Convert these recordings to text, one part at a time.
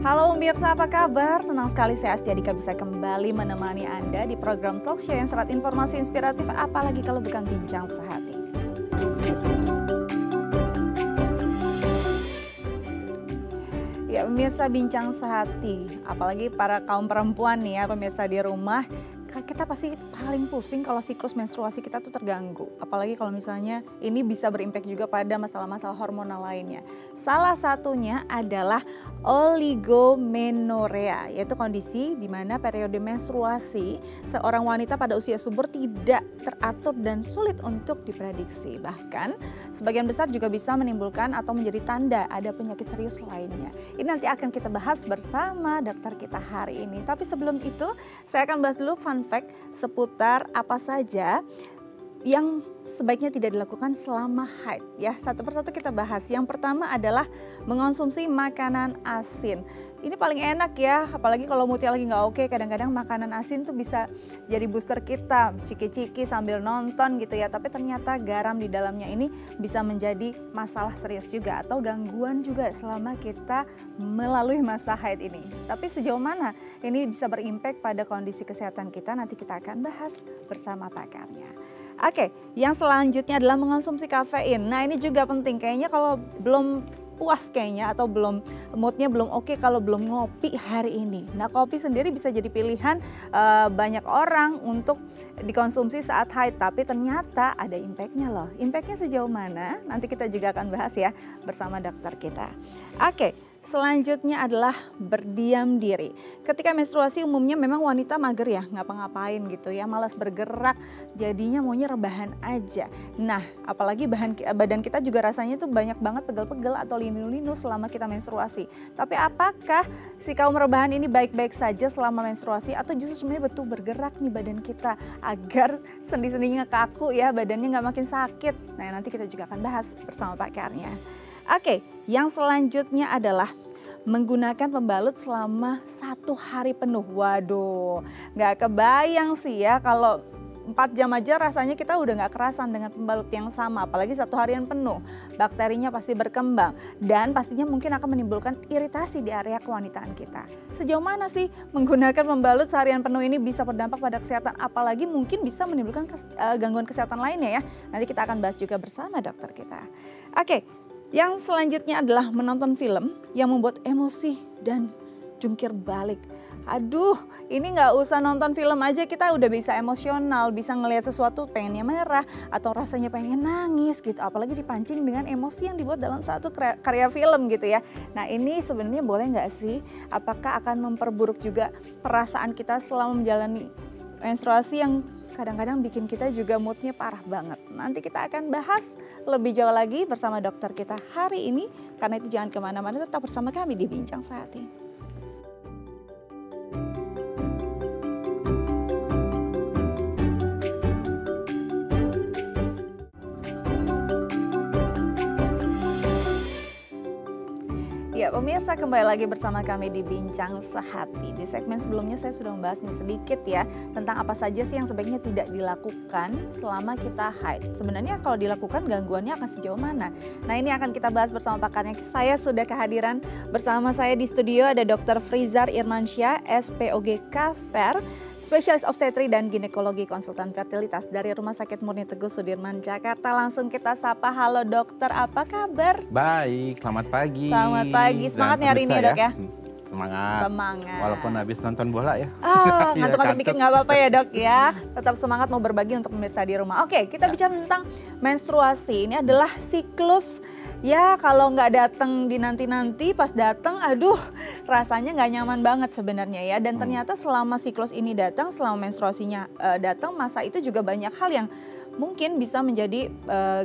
Halo pemirsa, apa kabar? Senang sekali saya Astiadika bisa kembali menemani Anda di program talk show yang syarat informasi inspiratif, apalagi kalau bukan bincang sehati. Ya pemirsa, bincang sehati, apalagi para kaum perempuan nih ya pemirsa di rumah. Kita pasti paling pusing kalau siklus menstruasi kita tuh terganggu. Apalagi kalau misalnya ini bisa berimpact juga pada masalah-masalah hormonal lainnya. Salah satunya adalah oligomenorea, yaitu kondisi di mana periode menstruasi seorang wanita pada usia subur tidak teratur dan sulit untuk diprediksi. Bahkan sebagian besar juga bisa menimbulkan atau menjadi tanda ada penyakit serius lainnya. Ini nanti akan kita bahas bersama dokter kita hari ini. Tapi sebelum itu saya akan bahas dulu fun fact seputar apa saja yang sebaiknya tidak dilakukan selama haid ya. Satu persatu kita bahas. Yang pertama adalah mengonsumsi makanan asin. Ini paling enak ya, apalagi kalau moodnya lagi nggak oke, kadang-kadang makanan asin tuh bisa jadi booster kita, ciki-ciki sambil nonton gitu ya. Tapi ternyata garam di dalamnya ini bisa menjadi masalah serius juga atau gangguan juga selama kita melalui masa haid ini. Tapi sejauh mana ini bisa berimpact pada kondisi kesehatan kita, nanti kita akan bahas bersama pakarnya. Oke, yang selanjutnya adalah mengonsumsi kafein. Nah ini juga penting, kayaknya kalau belum puas kayaknya atau belum moodnya belum oke kalau belum ngopi hari ini. Nah kopi sendiri bisa jadi pilihan banyak orang untuk dikonsumsi saat haid, tapi ternyata ada impactnya loh. Impactnya sejauh mana? Nanti kita juga akan bahas ya bersama dokter kita. Oke. Selanjutnya adalah berdiam diri. Ketika menstruasi umumnya memang wanita mager ya, ngapa-ngapain gitu ya, malas bergerak, jadinya maunya rebahan aja. Nah, apalagi badan kita juga rasanya tuh banyak banget pegel-pegel atau linu-linu selama kita menstruasi. Tapi apakah si kaum rebahan ini baik-baik saja selama menstruasi atau justru sebenarnya betul bergerak nih badan kita agar sendi-sendinya kaku ya, badannya nggak makin sakit. Nah, nanti kita juga akan bahas bersama pakarnya. Oke, yang selanjutnya adalah menggunakan pembalut selama 1 hari penuh. Waduh, nggak kebayang sih ya kalau 4 jam aja rasanya kita udah nggak kerasan dengan pembalut yang sama, apalagi 1 harian penuh. Bakterinya pasti berkembang dan pastinya mungkin akan menimbulkan iritasi di area kewanitaan kita. Sejauh mana sih menggunakan pembalut seharian penuh ini bisa berdampak pada kesehatan, apalagi mungkin bisa menimbulkan gangguan kesehatan lainnya ya. Nanti kita akan bahas juga bersama dokter kita. Oke, yang selanjutnya adalah menonton film yang membuat emosi dan jungkir balik. Aduh, ini nggak usah nonton film aja kita udah bisa emosional, bisa ngelihat sesuatu pengennya merah atau rasanya pengen nangis gitu. Apalagi dipancing dengan emosi yang dibuat dalam satu karya film gitu ya. Nah ini sebenarnya boleh nggak sih? Apakah akan memperburuk juga perasaan kita selama menjalani menstruasi yang kadang-kadang bikin kita juga moodnya parah banget. Nanti kita akan bahas lebih jauh lagi bersama dokter kita hari ini. Karena itu jangan kemana-mana, tetap bersama kami di Bincang Sehati. Ya pemirsa, kembali lagi bersama kami di Bincang Sehati. Di segmen sebelumnya saya sudah membahasnya sedikit ya tentang apa saja sih yang sebaiknya tidak dilakukan selama kita haid. Sebenarnya kalau dilakukan gangguannya akan sejauh mana? Nah ini akan kita bahas bersama pakarnya. Saya sudah kehadiran bersama saya di studio ada Dr. Frizar Irmansyah, SPOGK FER, spesialis obstetri dan ginekologi, konsultan fertilitas dari Rumah Sakit Murni Teguh Sudirman, Jakarta. Langsung kita sapa, halo dokter, apa kabar? Baik, selamat pagi. Selamat pagi, semangat nih hari ini ya dok ya? Semangat. Semangat. Walaupun habis nonton bola ya. Oh, ngantuk-ngantuk dikit nggak apa-apa ya dok ya. Tetap semangat mau berbagi untuk pemirsa di rumah. Oke, kita bicara tentang menstruasi. Ini adalah siklus. Ya kalau nggak datang di nanti-nanti, pas datang aduh rasanya nggak nyaman banget sebenarnya ya. Dan ternyata selama siklus ini datang, selama menstruasinya datang, masa itu juga banyak hal yang mungkin bisa menjadi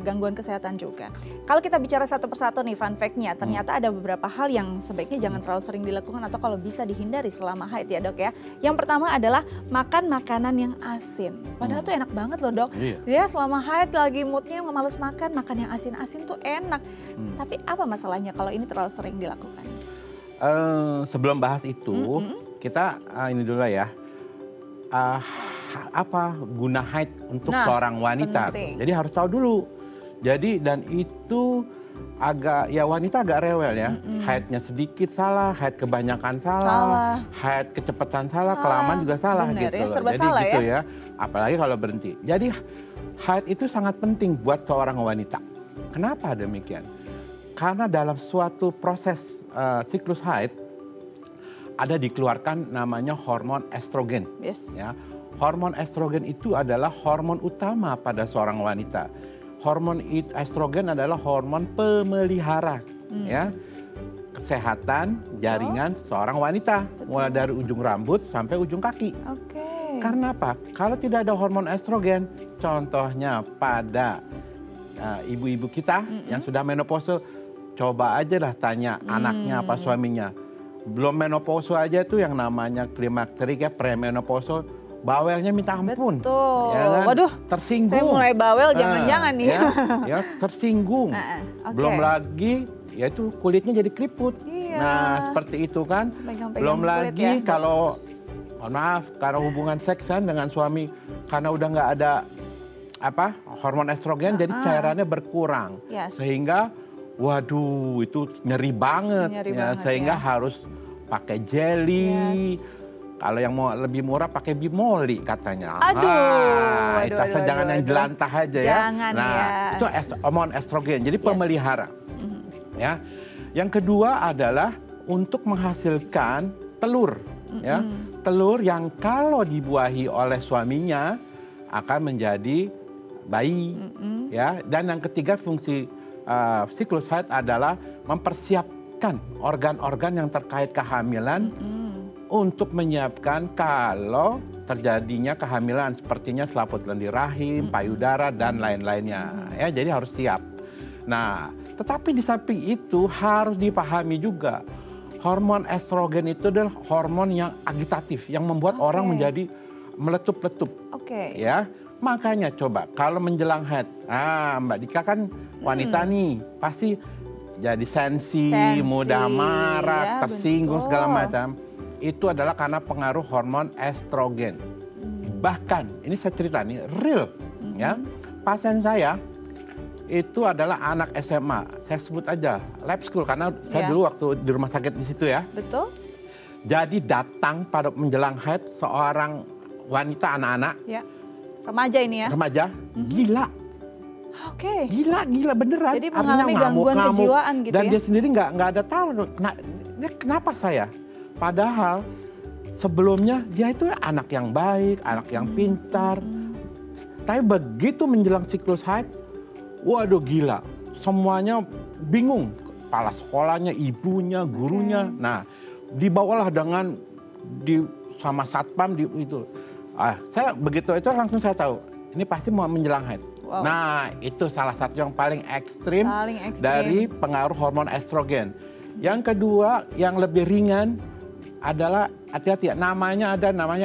gangguan kesehatan juga. Kalau kita bicara satu persatu nih fun fact-nya, ternyata ada beberapa hal yang sebaiknya jangan terlalu sering dilakukan atau kalau bisa dihindari selama haid ya dok ya. Yang pertama adalah makan makanan yang asin. Padahal tuh enak banget loh dok. Iya. Ya selama haid lagi moodnya males makan, makan yang asin-asin tuh enak. Tapi apa masalahnya kalau ini terlalu sering dilakukan? Sebelum bahas itu, kita ini dulu ya. Apa guna haid untuk seorang wanita? Penting. Jadi harus tahu dulu. Jadi dan itu wanita agak rewel ya. Haidnya sedikit salah, haid kebanyakan salah, haid kecepatan salah, kelamaan juga salah. Bener, gitu ya, loh. serba Jadi salah gitu ya. Apalagi kalau berhenti. Jadi haid itu sangat penting buat seorang wanita. Kenapa demikian? Karena dalam suatu proses siklus haid ada dikeluarkan namanya hormon estrogen. Yes. Ya. Hormon estrogen itu adalah hormon utama pada seorang wanita. Hormon estrogen adalah hormon pemelihara ya kesehatan jaringan seorang wanita. Mulai dari ujung rambut sampai ujung kaki. Karena apa? Kalau tidak ada hormon estrogen, contohnya pada ibu-ibu kita yang sudah menopause, coba aja lah tanya anaknya apa suaminya. Belum menopause aja tuh yang namanya klimakterik ya, premenopause, bawelnya minta ampun. Betul. Ya kan? Waduh, tersinggung. saya mulai bawel, jangan-jangan nih. Ya, tersinggung. Belum lagi, ya itu kulitnya jadi keriput. Iya. Nah, seperti itu kan. Belum lagi kalau, mohon maaf, karena hubungan seksan dengan suami, karena udah nggak ada hormon estrogen, jadi cairannya berkurang. Sehingga, waduh, itu nyeri banget. Sehingga harus pakai jelly. Kalau yang mau lebih murah pakai Bimoli katanya. Aduh, jangan yang jelantah aja ya. Jangan ya. Itu hormon estrogen, jadi pemelihara. Ya. Yang kedua adalah untuk menghasilkan telur. Ya. Telur yang kalau dibuahi oleh suaminya akan menjadi bayi. Ya. Dan yang ketiga fungsi siklus haid adalah mempersiapkan organ-organ yang terkait kehamilan untuk menyiapkan kalau terjadinya kehamilan sepertinya selaput lendir rahim, payudara dan lain-lainnya. Ya, jadi harus siap. Nah, tetapi di samping itu harus dipahami juga hormon estrogen itu adalah hormon yang agitatif yang membuat orang menjadi meletup-letup. Ya, makanya coba kalau menjelang haid, Mbak Dika kan wanita nih, pasti jadi sensi, mudah marah, tersinggung segala macam. Itu adalah karena pengaruh hormon estrogen. Bahkan, ini saya cerita nih, real. Ya, pasien saya itu adalah anak SMA. Saya sebut aja lab school karena saya dulu waktu di rumah sakit di situ ya. Betul. Jadi datang pada menjelang haid seorang wanita anak-anak. Ya. Remaja ini ya. Remaja, gila. Gila beneran. Jadi mengalami gangguan kejiwaan gitu dan ya. Dan dia sendiri nggak ada tahu. Kenapa saya? Padahal sebelumnya dia itu anak yang baik, anak yang pintar. Tapi begitu menjelang siklus haid, waduh gila. Semuanya bingung. Kepala sekolahnya, ibunya, gurunya. Nah, dibawalah dengan sama satpam itu. Saya begitu itu langsung saya tahu ini pasti mau menjelang haid. Nah, itu salah satu yang paling ekstrim dari pengaruh hormon estrogen. Yang kedua, yang lebih ringan adalah hati-hati namanya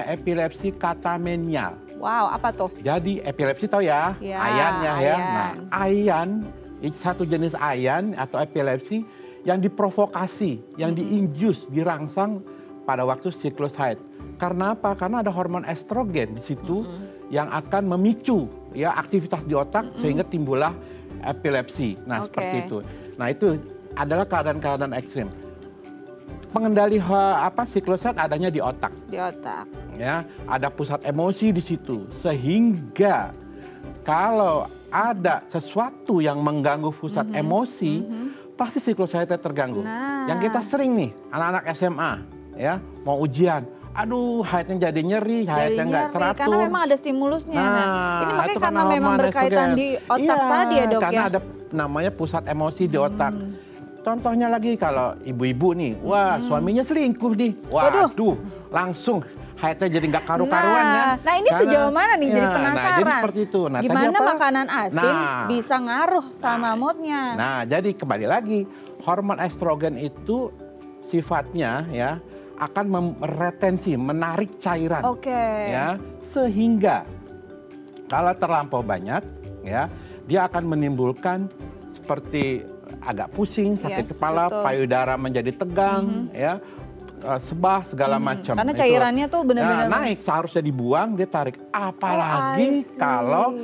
epilepsi katamenial. Wow, apa tuh? Jadi epilepsi tahu ya, ayannya ya. Nah, ayan itu satu jenis ayan atau epilepsi yang diprovokasi, yang diinjus, dirangsang pada waktu siklus haid. Karena apa? Karena ada hormon estrogen di situ yang akan memicu ya aktivitas di otak sehingga timbullah epilepsi. Nah, seperti itu. Nah, itu adalah keadaan-keadaan ekstrim. Pengendali siklus haid adanya di otak. Di otak. Ya, ada pusat emosi di situ. Sehingga kalau ada sesuatu yang mengganggu pusat emosi, pasti siklus haidnya terganggu. Yang kita sering nih, anak-anak SMA, ya, mau ujian. Aduh, haidnya jadi nyeri, haidnya nggak teratur. Karena memang ada stimulusnya. Ini makanya karena memang berkaitan di otak tadi ya, Dok, karena ada namanya pusat emosi di otak. Contohnya lagi kalau ibu-ibu nih, suaminya selingkuh nih, waduh, langsung haidnya jadi nggak karu-karuan kan. Nah ini sejauh mana nih jadi penasaran. Nah, jadi seperti itu. Nah, gimana makanan asin bisa ngaruh sama moodnya. Nah, jadi kembali lagi, hormon estrogen itu sifatnya ya akan meretensi, menarik cairan. Ya, sehingga kalau terlampau banyak ya, dia akan menimbulkan seperti agak pusing, sakit kepala, payudara menjadi tegang, ya, sebah segala macam. Karena cairannya tuh benar-benar naik, seharusnya dibuang, dia tarik. Apalagi kalau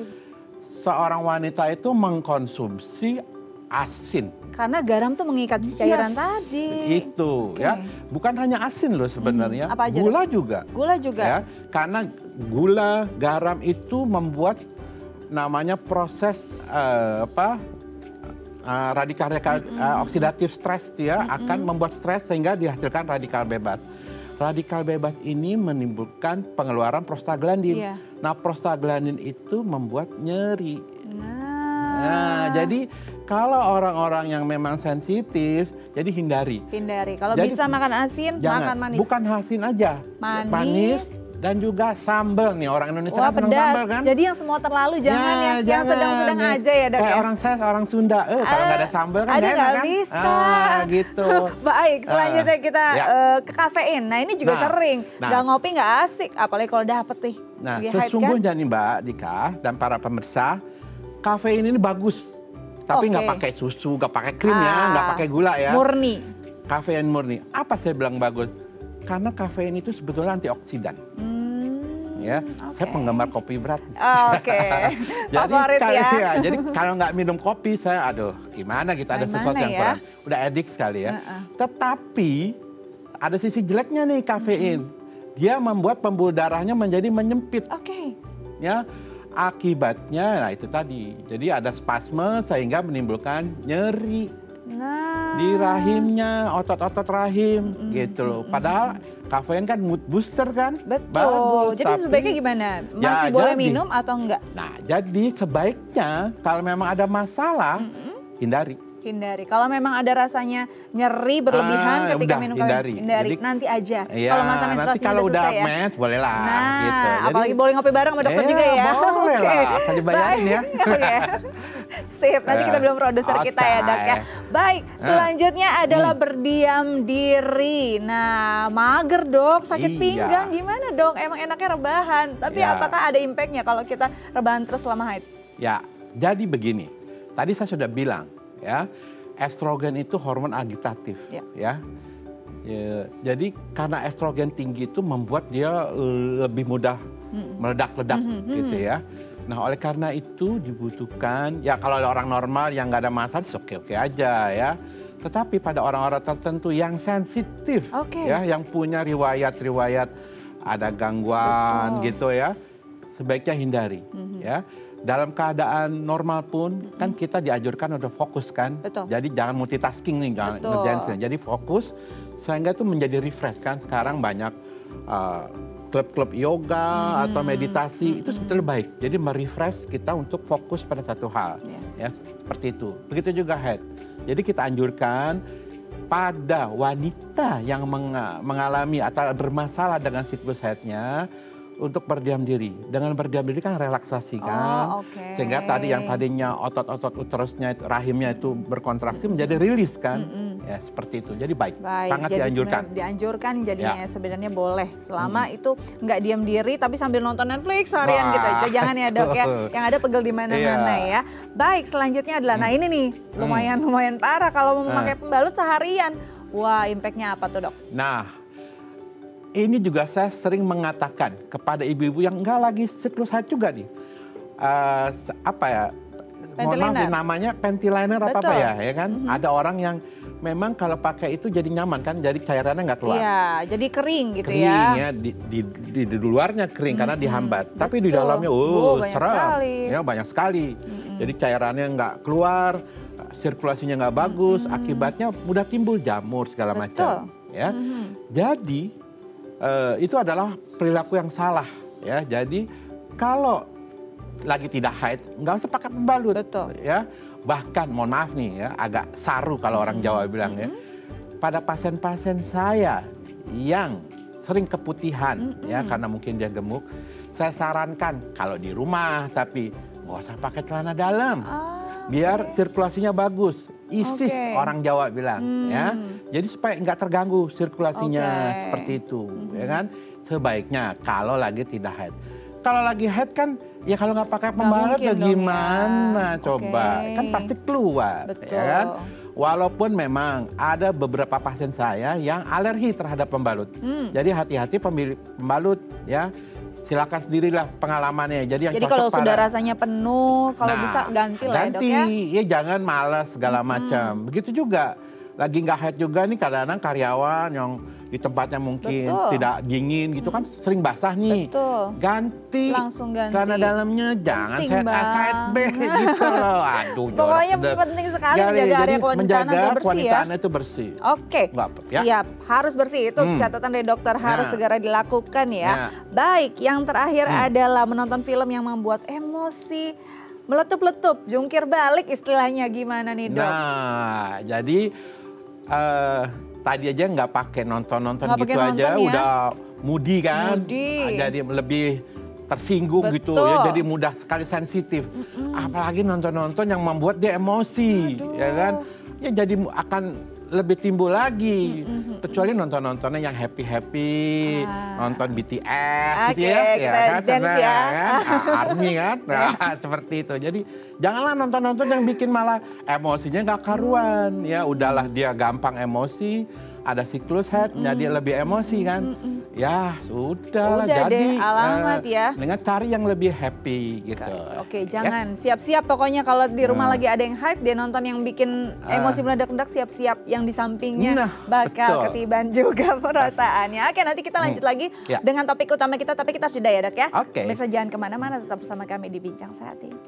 seorang wanita itu mengkonsumsi asin. Karena garam tuh mengikat si cairan tadi. Itu ya. Bukan hanya asin loh sebenarnya. Apa aja, gula Dok? juga. Gula juga. Ya, karena gula, garam itu membuat namanya proses radikal oksidatif stres ya, akan membuat stres sehingga dihasilkan radikal bebas. Radikal bebas ini menimbulkan pengeluaran prostaglandin. Iya. Nah, prostaglandin itu membuat nyeri. Nah, jadi kalau orang-orang yang memang sensitif, jadi hindari. Kalau Jadi, bisa makan asin, Jangan, makan manis. bukan asin aja. Manis. Dan juga sambal nih, orang Indonesia Wah, kan senang pedas. sambal kan. Jadi yang semua terlalu jangan ya. Yang jangan. sedang-sedang aja ya, Dok. Kayak Ya? orang Sunda, kalau nggak ada sambal kan Aduh, nggak enak nggak kan. bisa. Gitu. Baik, selanjutnya kita ke kafein. Nah, ini juga sering. Nggak ngopi nggak asik, apalagi kalau dapet nih. Nah, lagi haid sesungguhnya nih Mbak Dika dan para pemirsa, kafein ini bagus. Tapi nggak pakai susu, nggak pakai krim ya, nggak pakai gula ya. Murni. Kafein murni. Apa saya bilang bagus? Karena kafein itu sebetulnya antioksidan. Ya, saya penggemar kopi berat. Oke. Favorit ya. Jadi kalau nggak minum kopi saya, aduh gimana gitu, ada sesuatu yang kurang. Udah edik sekali ya. Tetapi ada sisi jeleknya nih kafein. Dia membuat pembuluh darahnya menjadi menyempit. Ya, akibatnya nah itu tadi. Jadi ada spasme sehingga menimbulkan nyeri. Di rahimnya, otot-otot rahim gitu loh. Padahal kafein kan mood booster kan. Betul. Bagus, jadi sebaiknya gimana? Masih boleh minum atau enggak? Nah, jadi sebaiknya kalau memang ada masalah, hindari. Kalau memang ada rasanya nyeri berlebihan ketika minum kafein, hindari. Jadi, nanti aja. Kalau masa menstruasi kalau udah selesai udah mens, boleh lah. Nah, gitu. Jadi, apalagi boleh ngopi bareng sama dokter juga ya. Boleh lah, asal dibayarin ya. Sip, nanti kita belum produser kita ya, Dok ya. Baik, selanjutnya adalah berdiam diri. Nah, mager Dok, sakit pinggang gimana dong? Emang enaknya rebahan, tapi apakah ada impactnya kalau kita rebahan terus selama haid? Ya, jadi begini. Tadi saya sudah bilang ya, estrogen itu hormon agitatif ya. Jadi karena estrogen tinggi itu membuat dia lebih mudah meledak-ledak gitu ya. Nah, oleh karena itu dibutuhkan, ya kalau ada orang normal yang nggak ada masalah, oke-oke aja ya. Tetapi pada orang-orang tertentu yang sensitif, ya, yang punya riwayat-riwayat ada gangguan gitu ya, sebaiknya hindari ya. Dalam keadaan normal pun kan kita dianjurkan udah fokus kan. Jadi jangan multitasking nih, jangan ngerjain sendiri. Jadi fokus sehingga itu menjadi refresh kan. Sekarang banyak klub-klub yoga atau meditasi itu sebetulnya baik. Jadi merefresh kita untuk fokus pada satu hal. Ya, seperti itu. Begitu juga head. Jadi kita anjurkan pada wanita yang mengalami atau bermasalah dengan siklus haidnya untuk berdiam diri. Dengan berdiam diri kan relaksasi kan. Sehingga tadi yang tadinya otot-otot uterusnya, rahimnya itu berkontraksi menjadi rilis kan. Ya seperti itu. Jadi baik. Sangat jadi dianjurkan. Dianjurkan jadinya sebenarnya boleh. Selama itu nggak diam diri tapi sambil nonton Netflix harian gitu. Jangan ya Dok ya. Yang ada pegel di mana-mana ya. Baik, selanjutnya adalah nah ini nih lumayan parah kalau mau memakai pembalut seharian. Wah, impactnya apa tuh Dok? Nah, ini juga saya sering mengatakan kepada ibu-ibu yang enggak lagi siklus haid juga nih. Apa ya? Mohon maaf namanya pentiliner apa ya kan? Ada orang yang memang kalau pakai itu jadi nyaman kan, jadi cairannya nggak keluar. Iya, jadi kering gitu kering, ya. Di luarnya kering karena dihambat. Tapi di dalamnya serem. Ya banyak sekali. Jadi cairannya nggak keluar, sirkulasinya nggak bagus, akibatnya mudah timbul jamur segala macam. Ya. Jadi itu adalah perilaku yang salah ya. Jadi kalau lagi tidak haid nggak usah pakai pembalut ya. Bahkan mohon maaf nih ya, agak saru kalau orang Jawa bilang ya. Pada pasien-pasien saya yang sering keputihan ya karena mungkin dia gemuk, saya sarankan kalau di rumah tapi nggak usah pakai celana dalam. Biar sirkulasinya bagus. Isis orang Jawa bilang ya. Jadi supaya nggak terganggu sirkulasinya seperti itu ya kan. Sebaiknya kalau lagi tidak haid. Kalau lagi haid kan ya kalau nggak pakai pembalut ya gimana coba. Kan pasti keluar ya kan. Walaupun memang ada beberapa pasien saya yang alergi terhadap pembalut. Jadi hati-hati pemilih pembalut ya. silakan sendirilah pengalamannya. Jadi kalau sudah rasanya penuh, kalau bisa ganti lah ya, Dok ya. Ya jangan malas segala macam. Begitu juga lagi nggak haid juga nih, kadang-kadang karyawan yang di tempatnya mungkin tidak dingin gitu kan, sering basah nih. Ganti. Langsung ganti. Celana dalamnya jangan side B gitu loh. Aduh. Pokoknya penting sekali menjaga area kewanitaan agar bersih ya. Itu bersih. Oke, siap. Harus bersih, itu catatan dari dokter, harus segera dilakukan ya. Baik, yang terakhir adalah menonton film yang membuat emosi meletup-letup, jungkir balik istilahnya, gimana nih, Dok? Nah, jadi tadi aja nggak pakai nonton-nonton gitu ya? aja udah moody kan, jadi lebih tersinggung gitu ya, jadi mudah sekali sensitif. Apalagi nonton-nonton yang membuat dia emosi, ya kan? Ya jadi akan lebih timbul lagi. Kecuali nonton-nontonnya yang happy-happy, nonton BTS gitu ya, kita kan? Dance ya. ARMY kan, nah, seperti itu. Jadi janganlah nonton-nonton yang bikin malah emosinya nggak karuan. Ya udahlah, dia gampang emosi, ada siklus haid, jadi lebih emosi kan. Ya sudah lah, jadi alamat ya. Dengan cari yang lebih happy gitu. Oke, jangan siap-siap pokoknya kalau di rumah lagi ada yang haid, dia nonton yang bikin emosi meledak-ledak, siap-siap yang di sampingnya bakal ketiban juga perasaannya. Oke, nanti kita lanjut lagi dengan topik utama kita, tapi kita sudah ya, Dok ya. Pemirsa jangan kemana-mana, tetap bersama kami di Bincang Sehat ini.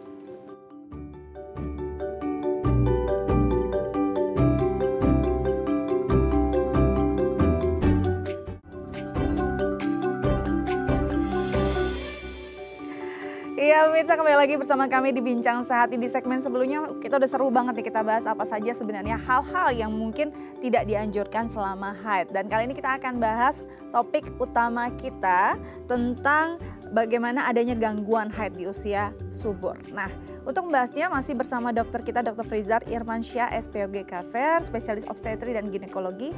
Iya pemirsa, kembali lagi bersama kami di Bincang Sehat. Di segmen sebelumnya kita udah seru banget nih, kita bahas apa saja sebenarnya hal-hal yang mungkin tidak dianjurkan selama haid. Dan kali ini kita akan bahas topik utama kita tentang bagaimana adanya gangguan haid di usia subur. Nah, untuk membahasnya masih bersama dokter kita, Dr. Frizar Irmansyah, SPOG Kafer, spesialis obstetri dan ginekologi,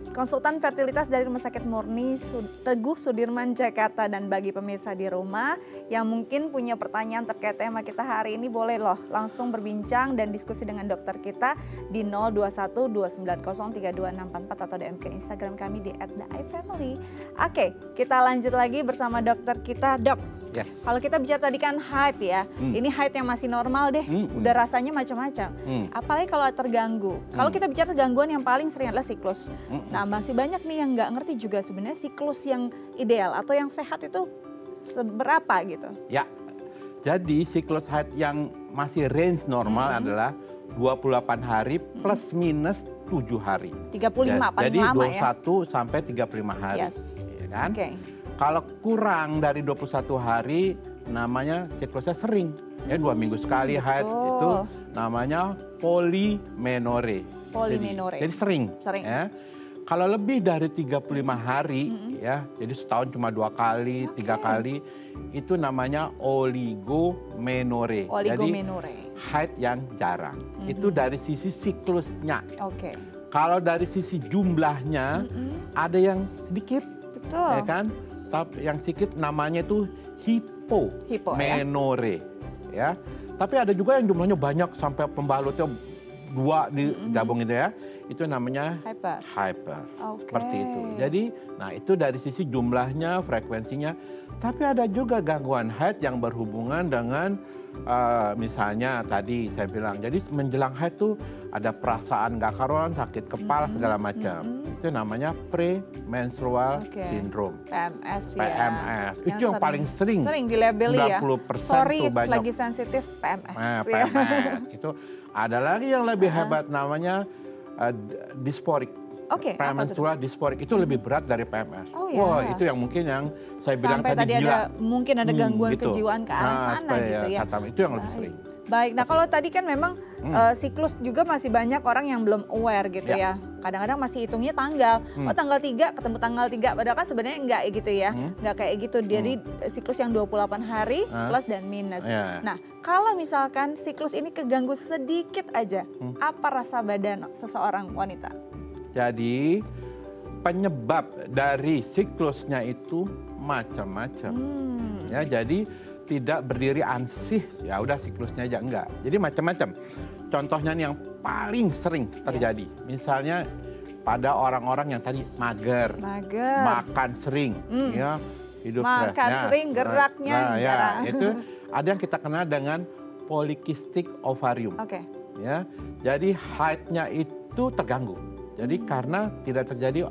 konsultan fertilitas dari Rumah Sakit Murni Teguh Sudirman, Jakarta. Dan bagi pemirsa di rumah yang mungkin punya pertanyaan terkait tema kita hari ini, boleh loh langsung berbincang dan diskusi dengan dokter kita di 0212903244 atau DM ke Instagram kami di @daifamily. Oke, kita lanjut lagi bersama dokter kita, Dok. Kalau kita bicara tadi kan haid ya, ini haid yang masih normal deh, udah rasanya macam-macam. Apalagi kalau terganggu. Kalau kita bicara gangguan yang paling sering adalah siklus. Nah, masih banyak nih yang nggak ngerti juga sebenarnya siklus yang ideal atau yang sehat itu seberapa gitu. Ya, jadi siklus haid yang masih range normal adalah 28 hari plus minus 7 hari. 35 paling jadi lama ya. Jadi 21 sampai 35 hari. Ya kan? Kalau kurang dari 21 hari namanya siklusnya sering. Ya 2 minggu sekali haid, itu namanya polimenore. Jadi sering. Ya. Kalau lebih dari 35 hari ya, jadi setahun cuma 2 kali, 3 kali, itu namanya oligomenore. Jadi haid yang jarang. Itu dari sisi siklusnya. Kalau dari sisi jumlahnya ada yang sedikit, ya kan? Tapi yang sedikit namanya itu hipomenore, ya. Tapi ada juga yang jumlahnya banyak sampai pembalutnya 2 digabung itu ya. Itu namanya hyper. Seperti itu. Jadi, nah itu dari sisi jumlahnya, frekuensinya. Tapi ada juga gangguan haid yang berhubungan dengan misalnya tadi saya bilang, jadi menjelang haid tuh ada perasaan gak karuan, sakit kepala segala macam. Itu namanya premenstrual syndrome. PMS ya. PMS. Itu yang paling sering. Sering dilabeli ya. 90% Sorry, tuh banyak. lagi sensitif PMS. PMS gitu. Ada lagi yang lebih hebat namanya dysphorik. Premenstrual dysphorik itu lebih berat dari PMS. Wah, itu yang mungkin yang saya bilang tadi gila. Mungkin ada gangguan gitu. kejiwaan ke arah sana gitu ya. Itu yang lebih sering. Baik, nah kalau tadi kan memang siklus juga masih banyak orang yang belum aware gitu ya. Kadang-kadang masih hitungnya tanggal. Oh tanggal 3 ketemu tanggal 3, padahal kan sebenarnya enggak gitu ya. Enggak kayak gitu, jadi siklus yang 28 hari plus dan minus. Nah kalau misalkan siklus ini keganggu sedikit aja, apa rasa badan seseorang wanita? Jadi penyebab dari siklusnya itu macam-macam. Ya, jadi tidak berdiri ansih, ya udah siklusnya aja, enggak. Jadi macam-macam. Contohnya nih yang paling sering terjadi. Misalnya pada orang-orang yang tadi mager, makan sering, ya, Makan sering, geraknya jarang. Itu ada yang kita kenal dengan polikistik ovarium. Oke. Ya, jadi haidnya itu terganggu. Jadi karena tidak terjadi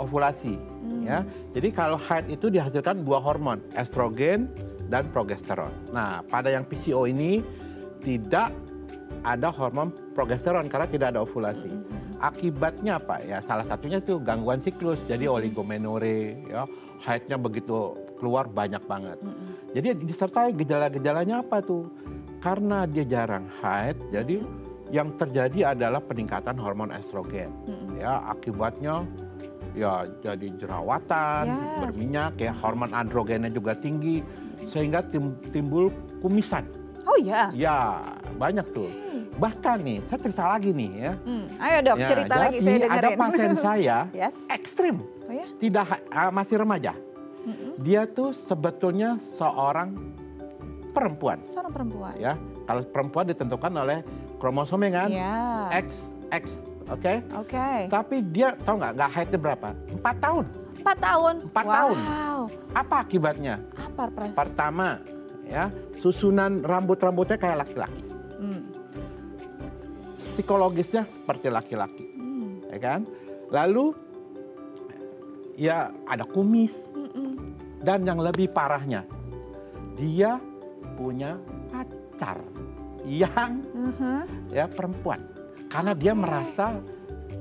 ovulasi. Ya, jadi kalau haid itu dihasilkan dua hormon, estrogen dan progesteron. Nah, pada yang PCO ini tidak ada hormon progesteron karena tidak ada ovulasi. Akibatnya apa? Ya, salah satunya itu gangguan siklus. Jadi oligomenore, ya, haidnya begitu keluar banyak banget. Jadi disertai gejala-gejalanya apa tuh? Karena dia jarang haid, jadi yang terjadi adalah peningkatan hormon estrogen. Ya, akibatnya ya jadi jerawatan, berminyak, ya, hormon androgennya juga tinggi, sehingga timbul kumisan. Oh ya? Ya, banyak tuh. Bahkan nih, saya cerita lagi nih ya. Ayo dok, Ya, cerita lagi, saya dengerin. ada pasien saya ekstrim, Oh ya? tidak masih remaja. Dia tuh sebetulnya seorang perempuan. Seorang perempuan. Ya, kalau perempuan ditentukan oleh kromosomnya kan, Ya. XX, oke? Oke. Tapi dia tahu nggak haidnya berapa? 4 tahun. 4 tahun. 4 tahun. Wow. Apa akibatnya? Apa perasaan? Pertama, ya, susunan rambut-rambutnya kayak laki-laki. Psikologisnya seperti laki-laki, ya kan? Lalu, ya ada kumis. Dan yang lebih parahnya, dia punya pacar yang ya perempuan. Karena dia merasa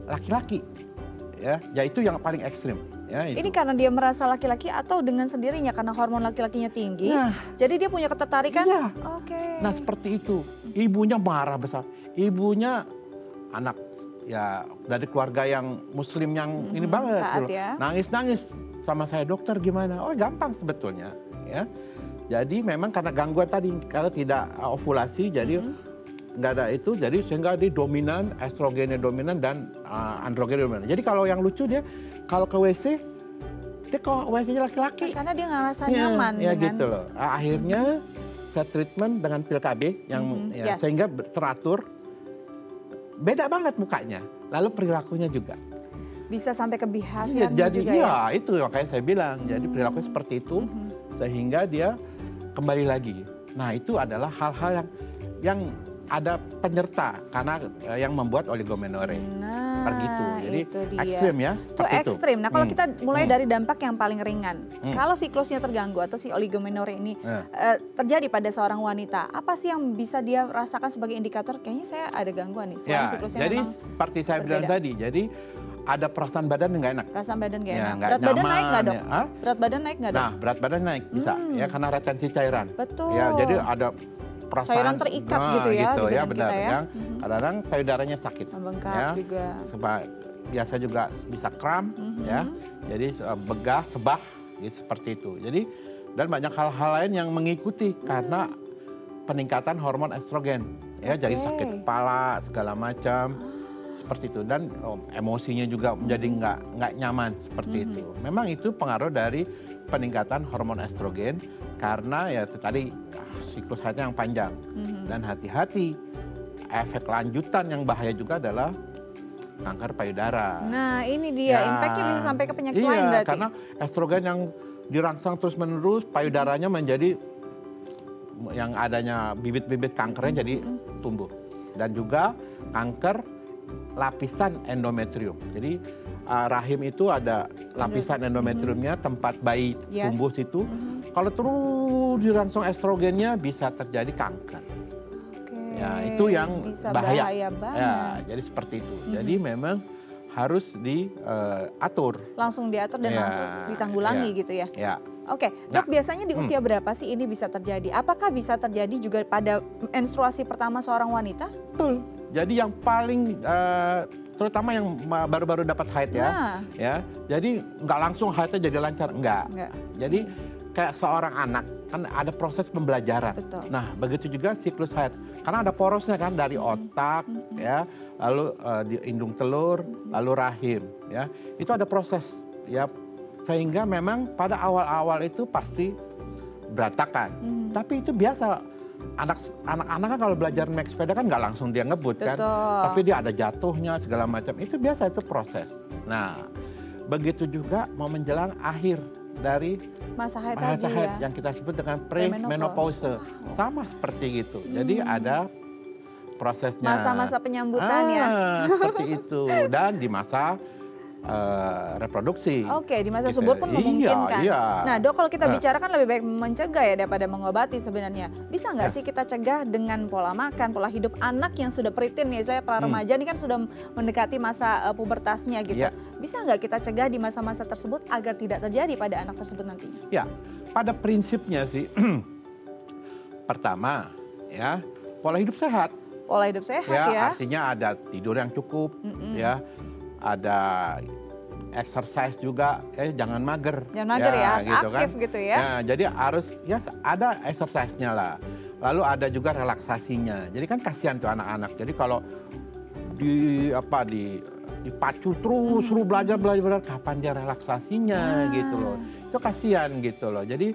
laki-laki. Ya itu yang paling ekstrim. Ya, itu. Ini karena dia merasa laki-laki atau dengan sendirinya karena hormon laki-lakinya tinggi, jadi dia punya ketertarikan? Iya. Oke. Nah seperti itu, ibunya marah besar. Ibunya anak ya dari keluarga yang muslim yang ini banget. Taat ya. Nangis-nangis sama saya, dokter gimana? Oh gampang sebetulnya. Ya. Jadi memang karena gangguan tadi, karena tidak ovulasi, jadi nggak ada itu, jadi sehingga dia dominan, estrogennya dominan dan androgennya dominan. Jadi kalau yang lucu dia, kalau ke WC, dia ke WC-nya laki-laki. Karena dia nggak rasa nyaman. Ya dengan... gitu loh. Akhirnya saya treatment dengan pil KB yang ya, sehingga teratur, beda banget mukanya. Lalu perilakunya juga. Bisa sampai ke behavior jadi juga iya, ya? itu makanya saya bilang. Jadi perilakunya seperti itu, sehingga dia kembali lagi. Nah itu adalah hal-hal yang ada penyerta karena yang membuat oligomenore. Nah, gitu. Jadi itu dia. ekstrim ya. Itu ekstrim. Nah kalau kita mulai dari dampak yang paling ringan. Kalau siklusnya terganggu atau si oligomenore ini terjadi pada seorang wanita. Apa sih yang bisa dia rasakan sebagai indikator? Kayaknya saya ada gangguan nih. Selain siklusnya jadi memang seperti saya bilang tadi. Jadi ada perasaan badan yang nggak enak. perasaan badan nggak Ya, enak. nggak Berat badan nyaman, naik nggak dok? ya. Hah? Berat badan naik nggak dok? Nah berat badan naik bisa ya karena retensi cairan. Betul. Ya jadi ada perasaan Cairan terikat gitu ya di badan benar kita ya. ya. Kadang-kadang payudaranya sakit. Membengkak ya. juga. Biasa juga bisa kram ya. Jadi begah, sebah gitu, seperti itu. Jadi dan banyak hal-hal lain yang mengikuti karena peningkatan hormon estrogen. Ya jadi sakit kepala segala macam. Seperti itu dan emosinya juga menjadi nggak nyaman seperti itu. Memang itu pengaruh dari peningkatan hormon estrogen karena ya itu tadi siklus haidnya yang panjang dan hati-hati efek lanjutan yang bahaya juga adalah kanker payudara. Nah ini dia impactnya bisa sampai ke penyakit lain berarti. Karena estrogen yang dirangsang terus-menerus payudaranya menjadi yang adanya bibit-bibit kankernya jadi tumbuh dan juga kanker lapisan endometrium. Jadi rahim itu ada lapisan endometriumnya tempat bayi tumbuh situ. Kalau terus dirangsang estrogennya bisa terjadi kanker. Ya itu yang bisa bahaya banget. Ya, jadi seperti itu. Jadi memang harus diatur. Langsung diatur dan langsung ditanggulangi gitu ya. Ya. Oke, dok biasanya di usia berapa sih ini bisa terjadi? Apakah bisa terjadi juga pada menstruasi pertama seorang wanita? Betul. Jadi yang paling terutama yang baru-baru dapat haid ya. Jadi nggak langsung haidnya jadi lancar, enggak. Jadi kayak seorang anak kan ada proses pembelajaran. Betul. Nah, begitu juga siklus haid. Karena ada porosnya kan dari otak ya, lalu di indung telur, lalu rahim ya. Itu ada proses ya sehingga memang pada awal-awal itu pasti berantakan. Tapi itu biasa. Anak-anak kan kalau belajar naik sepeda kan nggak langsung dia ngebut kan, tapi dia ada jatuhnya segala macam. Itu biasa itu proses. Nah, begitu juga mau menjelang akhir dari masa haid masa tadi haid ya. yang kita sebut dengan premenopause. Sama seperti itu. Jadi ada prosesnya. Masa-masa penyambutan ya. Seperti itu. Dan di masa reproduksi. Oke, di masa gitu. subur pun memungkinkan. Iya. Nah, Dok, kalau kita bicara kan lebih baik mencegah ya daripada mengobati sebenarnya. Bisa nggak sih kita cegah dengan pola makan, pola hidup anak yang sudah pritin nih, saya para remaja ini kan sudah mendekati masa pubertasnya gitu. Bisa nggak kita cegah di masa-masa tersebut agar tidak terjadi pada anak tersebut nantinya? Ya, pada prinsipnya sih, pertama ya pola hidup sehat. Pola hidup sehat ya. Artinya ada tidur yang cukup, ya. Ada exercise juga, jangan mager. Jangan mager ya, harus gitu aktif kan. gitu ya. Nah, jadi harus ya ada exercise-nya lah. Lalu ada juga relaksasinya. Jadi kan kasihan tuh anak-anak. Jadi kalau dipacu terus, suruh belajar, kapan dia relaksasinya gitu loh. Itu kasihan gitu loh. Jadi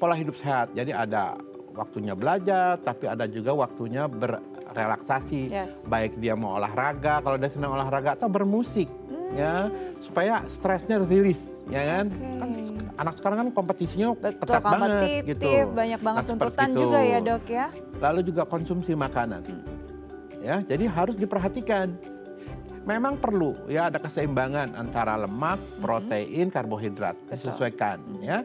pola hidup sehat. Jadi ada waktunya belajar, tapi ada juga waktunya relaksasi, baik dia mau olahraga kalau dia senang olahraga atau bermusik ya supaya stresnya rilis ya kan. Kan anak sekarang kan kompetisinya ketat banget gitu, banyak banget tuntutan juga ya Dok ya. Lalu juga konsumsi makanan ya, jadi harus diperhatikan. Memang perlu ya ada keseimbangan antara lemak, protein, karbohidrat, disesuaikan ya.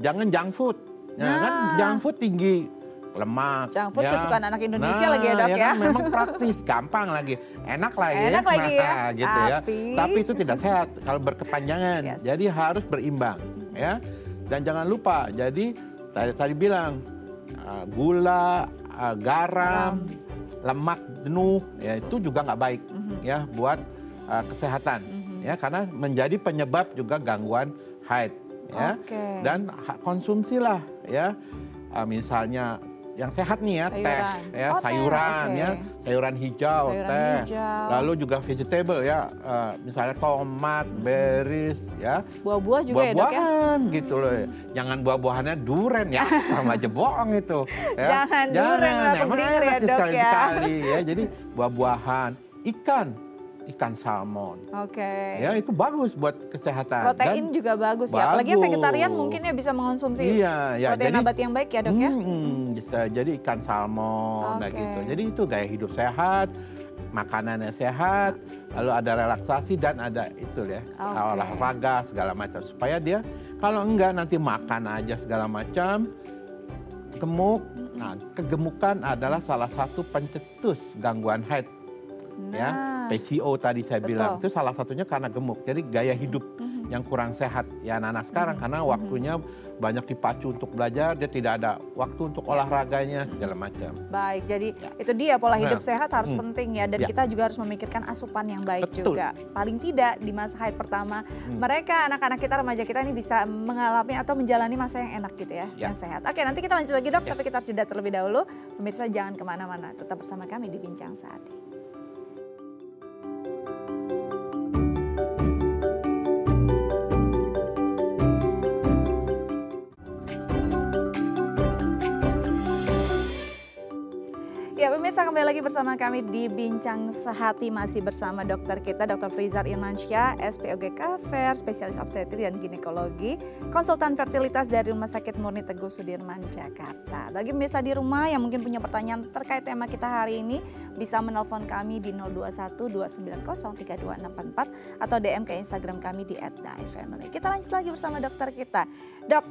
Jangan junk food ya kan, junk food tinggi lemak. Junk food kesukaan anak Indonesia lagi ya Dok ya. Kan, memang praktis, gampang lagi, enak lagi ya. Gitu ya. Tapi itu tidak sehat kalau berkepanjangan. Jadi harus berimbang ya. Dan jangan lupa, jadi tadi bilang gula, garam, lemak jenuh ya itu juga nggak baik ya buat kesehatan ya, karena menjadi penyebab juga gangguan haid ya. Dan konsumsilah ya misalnya yang sehat nih ya, teh ya, sayuran ya, sayuran hijau, teh. Lalu juga vegetable ya, misalnya tomat, berries ya. Buah-buah juga ya Dok ya. Buah-buahan gitu loh. Jangan buah-buahannya duren ya, sama aja bohong itu. Ya. Jangan duren, aku dengar ya Dok ya. Sekali-sekali ya, jadi buah-buahan, ikan salmon. Ya itu bagus buat kesehatan. Protein juga bagus ya. Apalagi yang vegetarian mungkin ya bisa mengonsumsi protein nabati yang baik ya Dok ya. Bisa jadi ikan salmon gitu. Jadi itu gaya hidup sehat, makanannya sehat, lalu ada relaksasi dan ada itu ya olahraga segala macam supaya dia kalau enggak nanti makan aja segala macam gemuk. Nah, kegemukan adalah salah satu pencetus gangguan haid. Ya, PCO tadi saya bilang itu salah satunya karena gemuk. Jadi gaya hidup yang kurang sehat ya anak-anak sekarang karena waktunya banyak dipacu untuk belajar, dia tidak ada waktu untuk olahraganya segala macam. Baik, jadi itu dia pola hidup sehat harus penting ya, dan kita juga harus memikirkan asupan yang baik juga. Paling tidak di masa haid pertama mereka anak-anak kita, remaja kita ini bisa mengalami atau menjalani masa yang enak gitu ya, yang sehat. Oke, nanti kita lanjut lagi Dok, tapi kita harus jeda terlebih dahulu. Pemirsa jangan kemana-mana, tetap bersama kami di Bincang Sehati. Ya pemirsa, kembali lagi bersama kami di Bincang Sehati, masih bersama dokter kita, Dr. Frizar Irmansyah, SPOGK Ver, spesialis obstetri dan ginekologi, konsultan fertilitas dari Rumah Sakit Murni Teguh Sudirman, Jakarta. Bagi pemirsa di rumah yang mungkin punya pertanyaan terkait tema kita hari ini, bisa menelpon kami di 021 290 32644 atau DM ke Instagram kami di @daifamily. Kita lanjut lagi bersama dokter kita. Dok,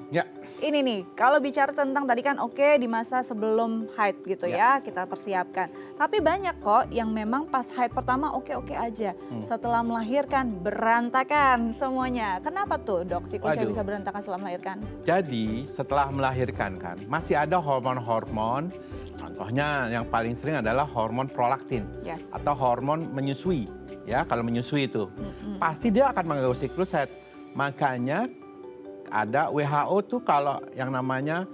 ini nih, kalau bicara tentang tadi kan di masa sebelum haid gitu ya, kita persiapkan. Tapi banyak kok yang memang pas haid pertama oke-oke aja. Setelah melahirkan berantakan semuanya. Kenapa tuh Dok siklusnya bisa berantakan setelah melahirkan? Jadi setelah melahirkan kan masih ada hormon-hormon. Contohnya yang paling sering adalah hormon prolaktin atau hormon menyusui. Ya, kalau menyusui itu pasti dia akan mengganggu siklus haid. Makanya ada WHO tuh kalau yang namanya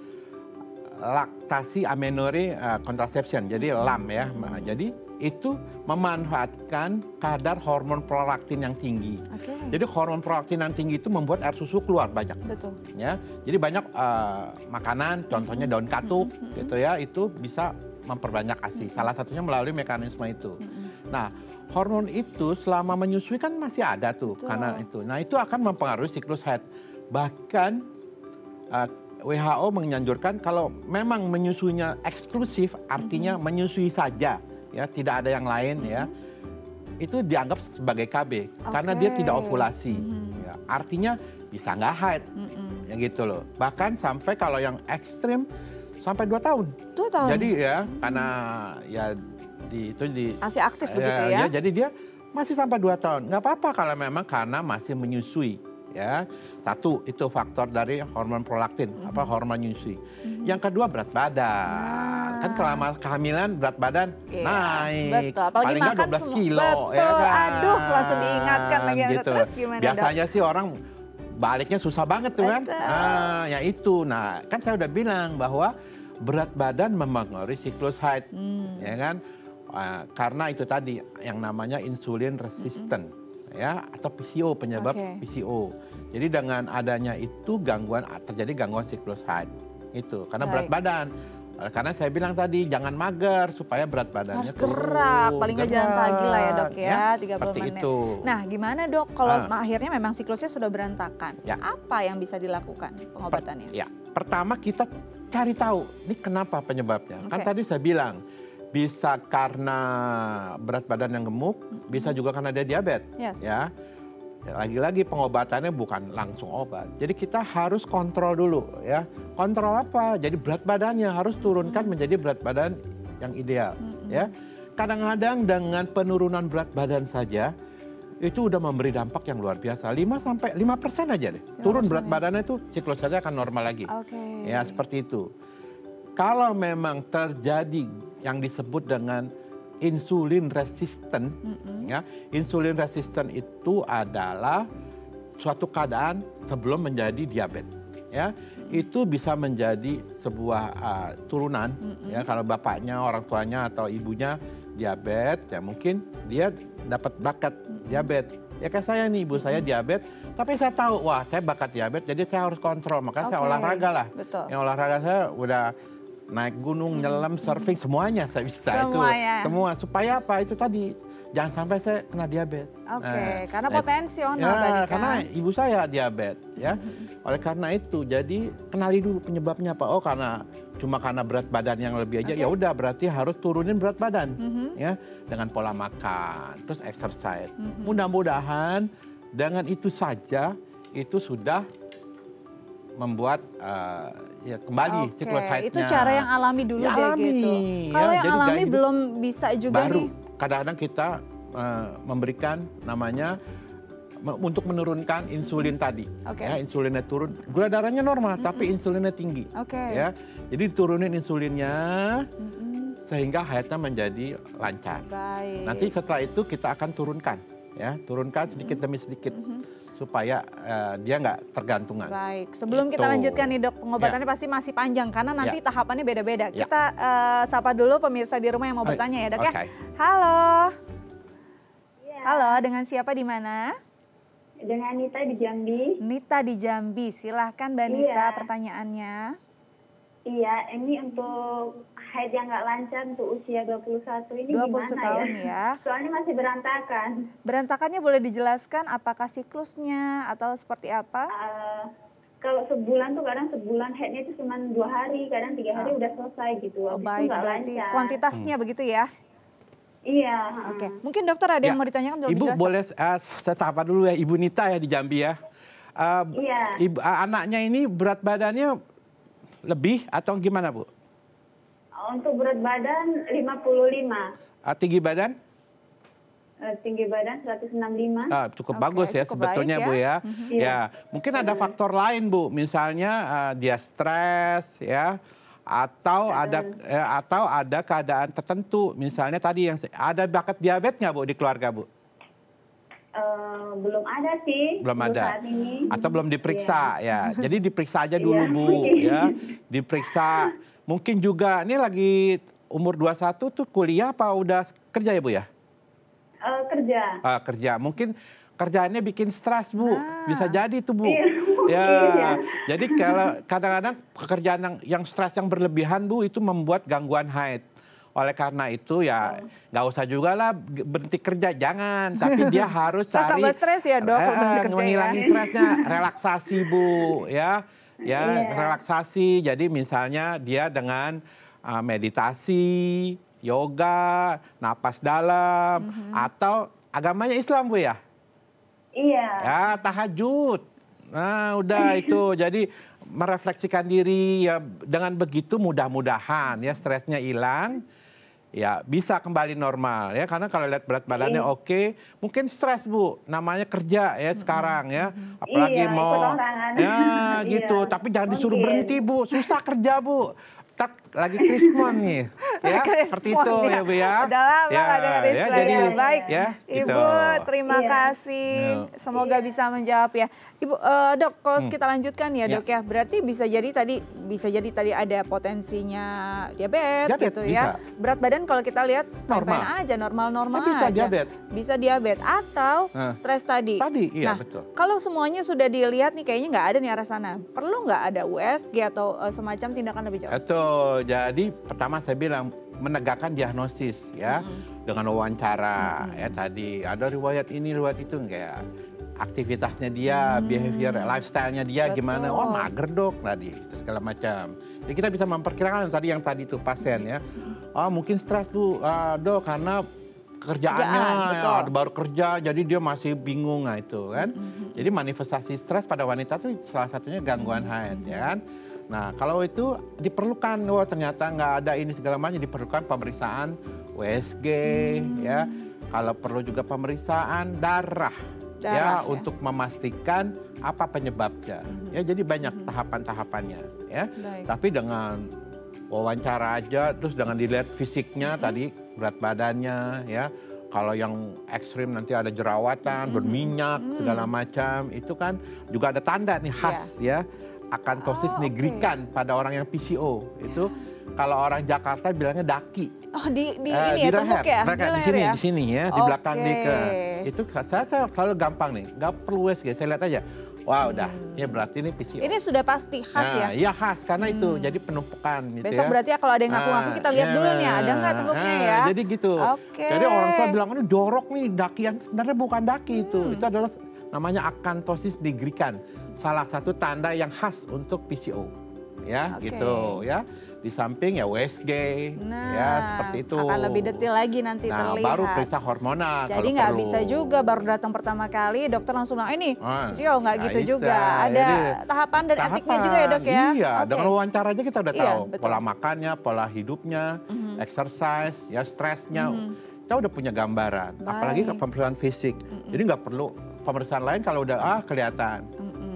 laktasi amenorrhea contraception, jadi LAM ya. Jadi itu memanfaatkan kadar hormon prolaktin yang tinggi. Jadi hormon prolaktin yang tinggi itu membuat air susu keluar banyak. Betul. Ya, jadi banyak makanan, contohnya daun katuk gitu ya, itu bisa memperbanyak ASI. Salah satunya melalui mekanisme itu. Nah, hormon itu selama menyusui kan masih ada tuh karena itu. Nah, itu akan mempengaruhi siklus haid. Bahkan WHO menganjurkan kalau memang menyusuinya eksklusif, artinya menyusui saja, ya tidak ada yang lain, ya itu dianggap sebagai KB karena dia tidak ovulasi. Ya, artinya bisa nggak haid, ya gitu loh. Bahkan sampai kalau yang ekstrim sampai 2 tahun. 2 tahun. Jadi ya karena ya masih aktif begitu ya? Jadi dia masih sampai 2 tahun. Nggak apa-apa kalau memang karena masih menyusui. Ya, satu itu faktor dari hormon prolaktin, hormon menyusui. Yang kedua berat badan. Kan selama kehamilan berat badan naik. Betul. Apalagi paling nggak makan 12 kilo. Betul. Ya kan? Aduh, langsung diingatkan lagi. Gitu. Terus gimana, Biasanya Dok? sih orang baliknya susah banget tuh kan. Ya itu. Nah, kan saya udah bilang bahwa berat badan mempengaruhi siklus haid. Ya kan? Karena itu tadi yang namanya insulin resistant. Ya, atau PCO, penyebab PCO. Jadi dengan adanya itu terjadi gangguan siklus haid. Itu karena berat badan. Karena saya bilang tadi jangan mager supaya berat badannya harus gerak, paling nggak jalan pagi lah ya, Dok ya, 30 menit. Itu. Nah, gimana, Dok kalau akhirnya memang siklusnya sudah berantakan? Ya. Apa yang bisa dilakukan pengobatannya? Pertama kita cari tahu ini kenapa penyebabnya. Kan tadi saya bilang bisa karena berat badan yang gemuk, bisa juga karena dia diabetes. Ya, lagi-lagi pengobatannya bukan langsung obat. Jadi kita harus kontrol dulu, ya. Kontrol apa? Jadi berat badannya harus turunkan menjadi berat badan yang ideal. Ya, kadang-kadang dengan penurunan berat badan saja itu udah memberi dampak yang luar biasa. 5% aja deh. Turun berat badannya itu siklus saja akan normal lagi. Ya, seperti itu. Kalau memang terjadi yang disebut dengan insulin resisten, ya, insulin resisten itu adalah suatu keadaan sebelum menjadi diabetes, ya, itu bisa menjadi sebuah turunan, ya, kalau bapaknya, orang tuanya atau ibunya diabetes, ya mungkin dia dapat bakat diabetes. Ya kayak saya nih, ibu saya diabetes, tapi saya tahu, wah saya bakat diabetes, jadi saya harus kontrol, makanya saya olahraga lah. Yang olahraga saya udah naik gunung, nyelam, surfing, semuanya saya bisa. Semua. Supaya apa? Itu tadi, jangan sampai saya kena diabetes. Karena potensional tadi kan. Karena ibu saya diabetes, ya. Oleh karena itu, jadi kenali dulu penyebabnya apa. Oh, cuma karena berat badan yang lebih aja. Ya udah, berarti harus turunin berat badan, ya, dengan pola makan, terus exercise. Mudah-mudahan dengan itu saja itu sudah membuat ya kembali siklus haidnya. Itu cara yang alami dulu deh gitu. Kalau yang alami belum bisa juga baru, nih. Kadang-kadang kita memberikan namanya untuk menurunkan insulin tadi. Ya, insulinnya turun, gula darahnya normal tapi insulinnya tinggi. Ya, jadi diturunin insulinnya sehingga haidnya menjadi lancar. Nanti setelah itu kita akan turunkan, ya, turunkan sedikit demi sedikit. Supaya dia nggak tergantungan. Baik, sebelum kita lanjutkan nih, Dok, pengobatannya pasti masih panjang karena nanti tahapannya beda-beda. Kita sapa dulu pemirsa di rumah yang mau bertanya ya, Dok ya. Halo. Halo, dengan siapa di mana? Dengan Nita di Jambi. Nita di Jambi, silahkan Mbak Nita pertanyaannya. Iya, ini untuk haid yang nggak lancar untuk usia 21 ini 21 gimana tahun ya? Soalnya masih berantakan. Berantakannya boleh dijelaskan apakah siklusnya atau seperti apa? Kalau sebulan tuh kadang sebulan haidnya itu cuma 2 hari, kadang 3 hari udah selesai gitu. Baik, berarti kuantitasnya begitu ya? Iya. Mungkin dokter ada yang mau ditanyakan? Ibu boleh saya sapa dulu ya, Ibu Nita ya di Jambi ya. Anaknya ini berat badannya lebih atau gimana, Bu? Untuk berat badan 55. Tinggi badan? Tinggi badan 165. Cukup bagus ya sebetulnya, Bu ya. Ya, mungkin ada faktor lain, Bu. Misalnya dia stres ya, atau ada keadaan tertentu. Misalnya tadi yang ada bakat diabetes nggak, Bu, di keluarga, Bu? Belum ada sih. Belum ada. Saat ini. Atau belum diperiksa ya. Jadi diperiksa aja dulu, Bu, ya. Diperiksa. Mungkin juga ini lagi umur 21 tuh kuliah apa udah kerja ya, Bu ya? Kerja. Kerja. Mungkin kerjaannya bikin stres, Bu. Bisa jadi tuh, Bu. Jadi kalau kadang-kadang pekerjaan yang stres yang berlebihan, Bu, itu membuat gangguan haid. oleh karena itu ya nggak usah juga lah berhenti kerja, jangan. Tapi dia harus cari tambah stres ya dok, berhenti kerja menghilangi ya. stresnya, relaksasi Bu ya. Relaksasi. Jadi misalnya dia dengan meditasi, yoga, napas dalam, atau agamanya Islam Bu ya? Iya. Ya tahajud. Nah udah itu. Jadi merefleksikan diri ya, dengan begitu mudah-mudahan ya stresnya hilang. Ya bisa kembali normal ya, karena kalau lihat berat badannya oke, mungkin stres Bu, namanya kerja ya sekarang ya, apalagi mau ya gitu, tapi jangan disuruh berhenti Bu, susah kerja Bu. Lagi krismon nih, ya seperti itu ya Bu ya. Udah lama nggak dengar istilahnya. Baik, ya, Ibu gitu. terima kasih, semoga bisa menjawab ya. Ibu, Dok, kalau kita lanjutkan ya Dok ya, berarti bisa jadi tadi ada potensinya diabetes gitu ya. Berat badan kalau kita lihat fine-fine aja, normal-normal aja. Bisa diabetes atau stres tadi. Iya nah, betul. Kalau semuanya sudah dilihat nih, kayaknya nggak ada nih arah sana. Perlu nggak ada USG atau semacam tindakan lebih jauh? Betul. Jadi pertama saya bilang menegakkan diagnosis ya, dengan wawancara ya tadi ada riwayat ini riwayat itu enggak, aktivitasnya dia, behavior, lifestyle-nya dia gimana, oh mager Dok tadi segala macam. Jadi kita bisa memperkirakan yang tadi itu pasien ya, oh mungkin stres tuh Dok karena kerjaannya ya, baru kerja jadi dia masih bingung, nah itu kan. Jadi manifestasi stres pada wanita tuh salah satunya gangguan haid ya kan. Nah kalau itu diperlukan, ternyata nggak ada ini segala macam, diperlukan pemeriksaan USG ya. Kalau perlu juga pemeriksaan darah ya, untuk memastikan apa penyebabnya. Ya jadi banyak tahapan-tahapannya ya. Tapi dengan wawancara aja, terus dengan dilihat fisiknya tadi, berat badannya ya. Kalau yang ekstrim nanti ada jerawatan, berminyak segala macam, itu kan juga ada tanda nih khas ya. Akantosis nigricans pada orang yang PCO itu kalau orang Jakarta bilangnya daki. Oh di ini ya, tepuk ya? Di sini ya, di belakang itu saya selalu gampang nih, nggak perlu USG, saya lihat aja. Wah udah, ya berarti ini PCO. Ini sudah pasti khas ya? Iya khas, karena itu jadi penumpukan gitu. Besok berarti ya kalau ada yang ngaku-ngaku kita lihat dulu nih, ada nggak tengkuknya ya? Jadi gitu. Jadi orang tua bilang ini jorok nih dakian, sebenarnya bukan daki itu adalah namanya akantosis nigricans, salah satu tanda yang khas untuk PCO, ya gitu ya. Di samping ya USG, ya seperti itu. Akan lebih detail lagi nanti terlihat. Baru periksa hormonal. Jadi nggak bisa juga baru datang pertama kali dokter langsung bilang ini PCO, nggak gitu juga. Ada tahapan dan etiknya juga ya Dok ya. Iya, dengan wawancara aja kita udah tahu pola makannya, pola hidupnya, exercise, ya stresnya. Kita udah punya gambaran, apalagi pemeriksaan fisik. Jadi nggak perlu pemeriksaan lain kalau udah kelihatan,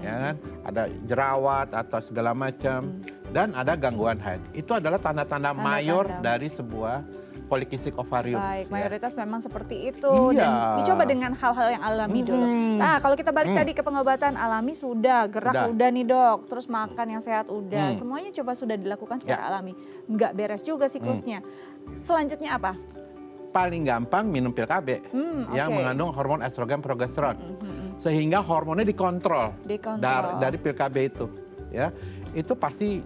ya kan? Ada jerawat atau segala macam, dan ada gangguan haid. Itu adalah tanda-tanda mayor dari sebuah polikistik ovarium. Baik, mayoritas memang seperti itu dan dicoba dengan hal-hal yang alami dulu. Nah, kalau kita balik tadi ke pengobatan alami sudah, gerak udah nih Dok, terus makan yang sehat udah, semuanya coba sudah dilakukan secara alami. Nggak beres juga siklusnya. Selanjutnya apa? Paling gampang minum pil KB yang mengandung hormon estrogen progesteron, sehingga hormonnya dikontrol. Dari pil KB itu, ya itu pasti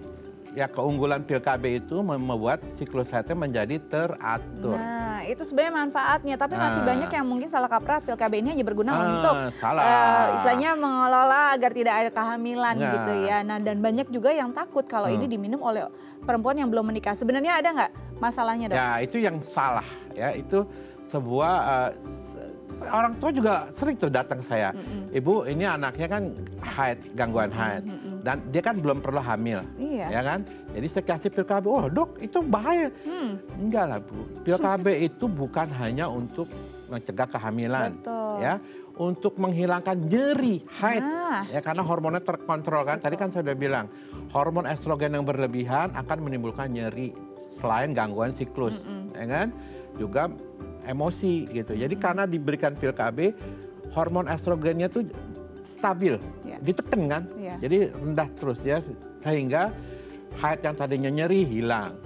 ya keunggulan pil KB itu membuat siklus haidnya menjadi teratur. Nah itu sebenarnya manfaatnya, tapi masih banyak yang mungkin salah kaprah pil KB ini hanya berguna untuk istilahnya mengelola agar tidak ada kehamilan gitu ya. Nah dan banyak juga yang takut kalau ini diminum oleh perempuan yang belum menikah. Sebenarnya ada nggak masalahnya Dok? Ya itu yang salah ya, itu sebuah orang tua juga sering tuh datang ke saya, Ibu ini anaknya kan haid, gangguan haid, dan dia kan belum perlu hamil, ya kan? Jadi saya kasih pil KB, oh Dok itu bahaya. Enggak lah Bu, pil KB itu bukan hanya untuk mencegah kehamilan, ya, untuk menghilangkan nyeri haid, ya karena hormonnya terkontrol kan. Tadi kan saya sudah bilang, hormon estrogen yang berlebihan akan menimbulkan nyeri selain gangguan siklus, ya kan? Juga emosi gitu. Jadi karena diberikan pil KB, hormon estrogennya tuh stabil, ditekan kan, jadi rendah terus ya, sehingga haid yang tadinya nyeri hilang,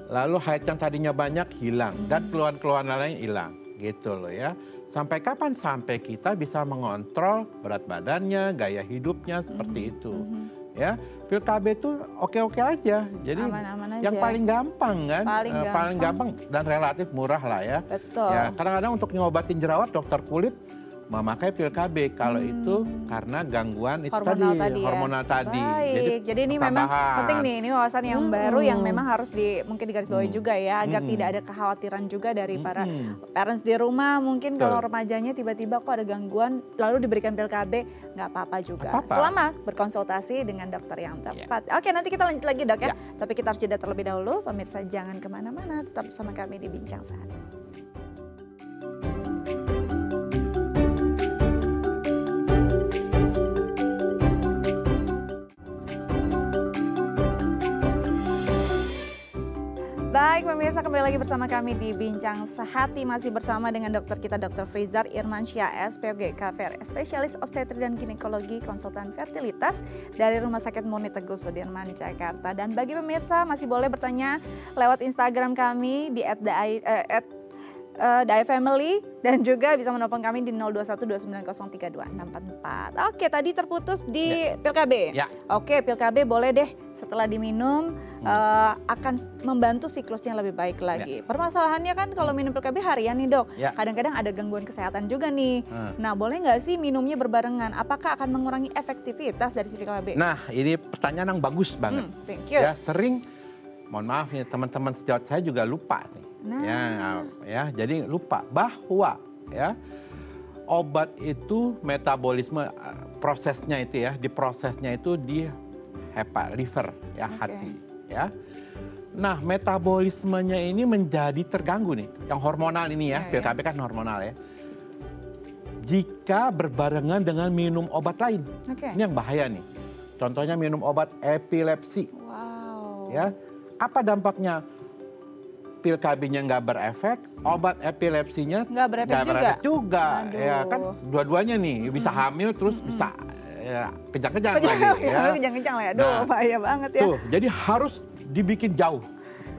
lalu haid yang tadinya banyak hilang, dan keluhan-keluhan lain hilang, gitu loh ya. Sampai kapan? Sampai kita bisa mengontrol berat badannya, gaya hidupnya seperti itu. ya pil KB itu oke-oke aja. Jadi aman-aman aja. yang paling gampang kan, paling gampang dan relatif murah lah ya. Betul. Ya, kadang-kadang untuk ngobatin jerawat dokter kulit memakai pil KB kalau itu karena gangguan itu hormonal tadi. Baik. Jadi ini memang penting nih, ini wawasan yang baru yang memang harus mungkin digarisbawahi juga ya, agar tidak ada kekhawatiran juga dari para parents di rumah. Mungkin kalau remajanya tiba-tiba kok ada gangguan lalu diberikan pil KB, nggak apa-apa juga. Selama berkonsultasi dengan dokter yang tepat. Oke, nanti kita lanjut lagi dok ya. Tapi kita harus jeda terlebih dahulu. Pemirsa jangan kemana-mana, tetap bersama kami di Bincang Sehat. Baik pemirsa, kembali lagi bersama kami di Bincang Sehati, masih bersama dengan dokter kita Dr. Frizar Irmansyah, SPOG, KVR, spesialis obstetri dan ginekologi, konsultan fertilitas dari Rumah Sakit Murni Teguh Sudirman, Jakarta. Dan bagi pemirsa masih boleh bertanya lewat Instagram kami di @daifamily dan juga bisa menelpon kami di 0212903244. Oke, tadi terputus di pil KB. Ya. Oke, pil KB boleh deh setelah diminum akan membantu siklusnya lebih baik lagi. Permasalahannya kan kalau minum pil KB harian nih dok, kadang-kadang ada gangguan kesehatan juga nih. Nah, boleh nggak sih minumnya berbarengan? Apakah akan mengurangi efektivitas dari si pil KB? Nah, ini pertanyaan yang bagus banget. Thank you. Ya, sering, mohon maaf ya teman-teman sejawat saya juga lupa nih. Ya, jadi lupa bahwa ya obat itu metabolisme prosesnya itu ya, diprosesnya itu di liver ya, hati ya. Nah, metabolismenya ini menjadi terganggu nih, yang hormonal ini ya, pil KB kan hormonal ya. Jika berbarengan dengan minum obat lain, ini yang bahaya nih. Contohnya minum obat epilepsi. Ya, apa dampaknya? Pil KB-nya nggak berefek, obat epilepsinya nggak berefek juga. Ya kan dua-duanya nih bisa hamil terus bisa kejang-kejang lagi. Kejang-kejang lah ya, aduh bahaya banget ya. Tuh, jadi harus dibikin jauh.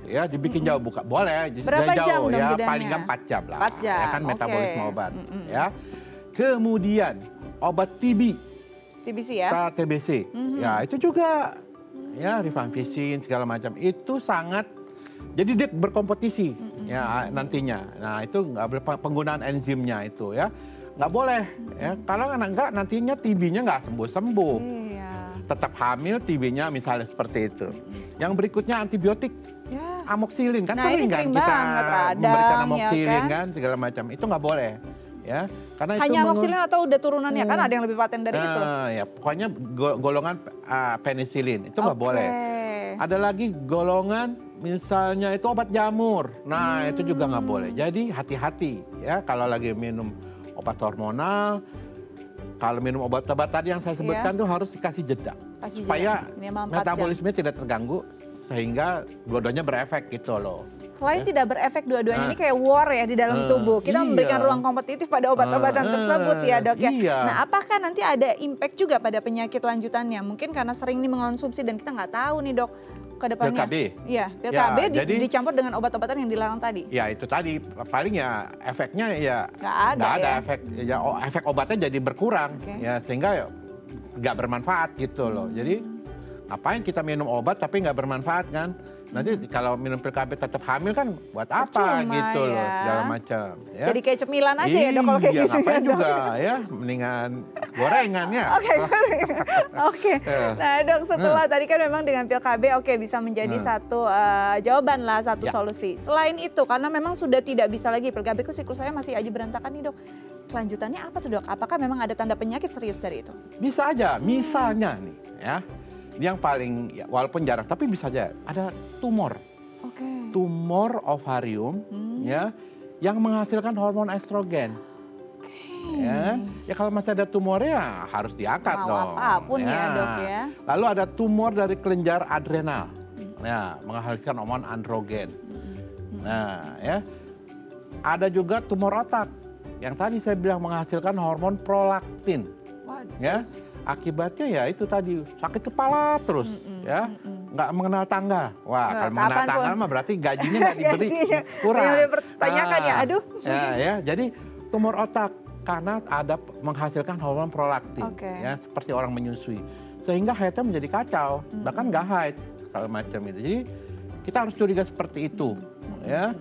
Ya, dibikin jauh, buka boleh. Berapa jam dong ya, jedanya? paling nggak 4 jam lah. 4 jam, ya kan metabolisme obat. Ya. Kemudian obat TBC ya? TBC. Ya, itu juga ya rifampicin segala macam itu sangat. Jadi dia berkompetisi ya nantinya. Nah, itu nggak boleh penggunaan enzimnya itu ya. Nggak boleh ya. Kalau enggak nantinya TB-nya nggak sembuh-sembuh. Tetap hamil TB-nya misalnya seperti itu. Yang berikutnya antibiotik. Amoxicillin kan sering kan kita memberikan amoxicillin kan segala macam. Itu nggak boleh. Ya, karena hanya amoxicillin atau udah turunannya kan ada yang lebih paten dari itu. Ya, pokoknya golongan penicillin itu nggak boleh. Ada lagi golongan misalnya itu obat jamur. Nah, itu juga nggak boleh. Jadi hati-hati ya kalau lagi minum obat hormonal. Kalau minum obat-obat tadi yang saya sebutkan tuh harus dikasih jeda. Supaya metabolisme tidak terganggu sehingga dua-duanya berefek gitu loh. Selain tidak berefek dua-duanya ini kayak war ya di dalam tubuh. Kita memberikan ruang kompetitif pada obat-obatan tersebut ya dok ya. Nah, apakah nanti ada impact juga pada penyakit lanjutannya? Mungkin karena sering nih mengonsumsi dan kita nggak tahu nih dok ke depannya. Pil KB? Iya, pil KB dicampur dengan obat-obatan yang dilarang tadi. Ya itu tadi, paling ya efeknya ya nggak ada efek. Ya, efek obatnya jadi berkurang ya sehingga nggak bermanfaat gitu loh. Jadi ngapain kita minum obat tapi nggak bermanfaat kan? Nanti kalau minum pil KB tetap hamil kan buat apa gitu loh, segala macam. Ya. Jadi kayak cemilan aja ya dok kalau kayak gitu ya juga ya, mendingan gorengan ya. Oke. Nah dok, setelah tadi kan memang dengan pil KB bisa menjadi satu jawaban lah, satu solusi. Selain itu karena memang sudah tidak bisa lagi pil KB, siklus saya masih aja berantakan nih dok. Kelanjutannya apa tuh dok? Apakah memang ada tanda penyakit serius dari itu? Bisa aja, misalnya nih ya. Yang paling, ya, walaupun jarang, tapi bisa aja ada tumor. Tumor ovarium ya, yang menghasilkan hormon estrogen. Ya kalau masih ada tumornya harus diangkat dong. Apapun ya dok ya. Lalu ada tumor dari kelenjar adrenal, ya, menghasilkan hormon androgen. Nah ya, ada juga tumor otak, yang tadi saya bilang menghasilkan hormon prolaktin. Ya. Akibatnya ya itu tadi sakit kepala terus ya, nggak mengenal tangga. Wah, kalau mengenal tangga mah berarti gajinya nggak diberi, kurang. Yang dipertanyakan ya, aduh. Ya, jadi tumor otak karena ada menghasilkan hormon prolaktin ya, seperti orang menyusui. sehingga haidnya menjadi kacau, bahkan nggak haid kalau macam itu. Jadi kita harus curiga seperti itu, ya.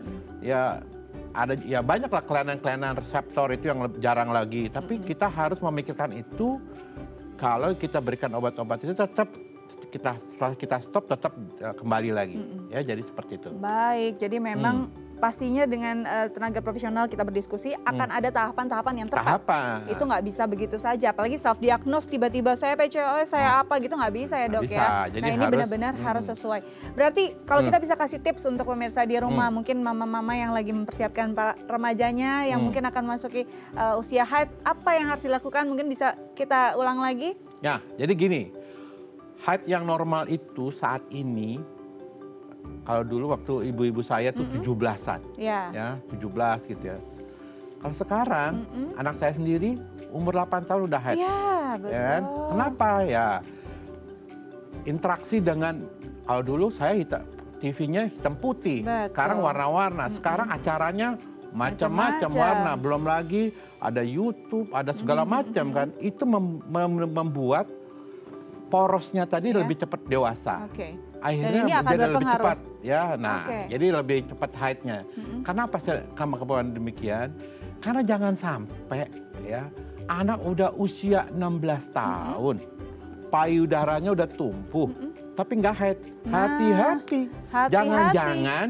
Ya ada ya banyaklah kelainan-kelainan reseptor itu yang jarang lagi, tapi kita harus memikirkan itu. Kalau kita berikan obat-obat itu tetap setelah kita stop tetap kembali lagi, ya. Jadi seperti itu. Baik, jadi memang pastinya dengan tenaga profesional kita berdiskusi akan ada tahapan-tahapan yang tepat. Itu nggak bisa begitu saja, apalagi self diagnose tiba-tiba saya PCOS, saya apa gitu, nggak bisa ya dok ya. Jadi nah ini benar-benar harus sesuai. Berarti kalau kita bisa kasih tips untuk pemirsa di rumah, mungkin mama-mama yang lagi mempersiapkan para remajanya yang mungkin akan masuki usia haid, apa yang harus dilakukan, mungkin bisa kita ulang lagi? Ya, jadi gini, haid yang normal itu saat ini, kalau dulu waktu ibu-ibu saya tuh 17-an, ya 17 gitu ya. Kalau sekarang anak saya sendiri umur 8 tahun udah haid. Iya, betul. Ya kan? Kenapa ya? Interaksi dengan, kalau dulu saya TV-nya hitam putih, sekarang warna-warna. Sekarang acaranya macam-macam warna, belum lagi ada YouTube, ada segala macam kan. Itu membuat porosnya tadi lebih cepat dewasa. Akhirnya menjadi lebih cepat, ya. Nah, jadi lebih cepat haidnya. Kenapa saya kemarin demikian? Karena jangan sampai ya anak udah usia 16 tahun, payudaranya udah tumbuh, tapi nggak haid. Hati-hati, jangan-jangan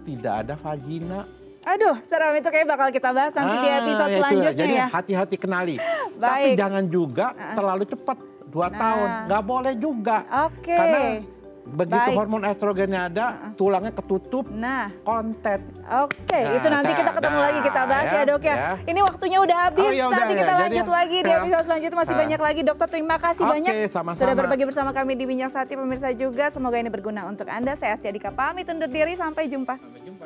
tidak ada vagina. Aduh, seram itu kayak bakal kita bahas nanti di episode selanjutnya. Jadi ya. hati-hati kenali. Tapi jangan juga terlalu cepat, 2 tahun, nggak boleh juga. Karena begitu hormon estrogennya ada, tulangnya ketutup, kontet. Itu nanti kita ketemu lagi, kita bahas ya dok ya. Ini waktunya udah habis, nanti kita lanjut lagi di episode selanjutnya, masih banyak lagi. Dokter, terima kasih banyak sudah berbagi bersama kami di Bincang Sakti, pemirsa juga. Semoga ini berguna untuk Anda. Saya Astia Dika pamit undur diri, sampai jumpa. Sampai jumpa.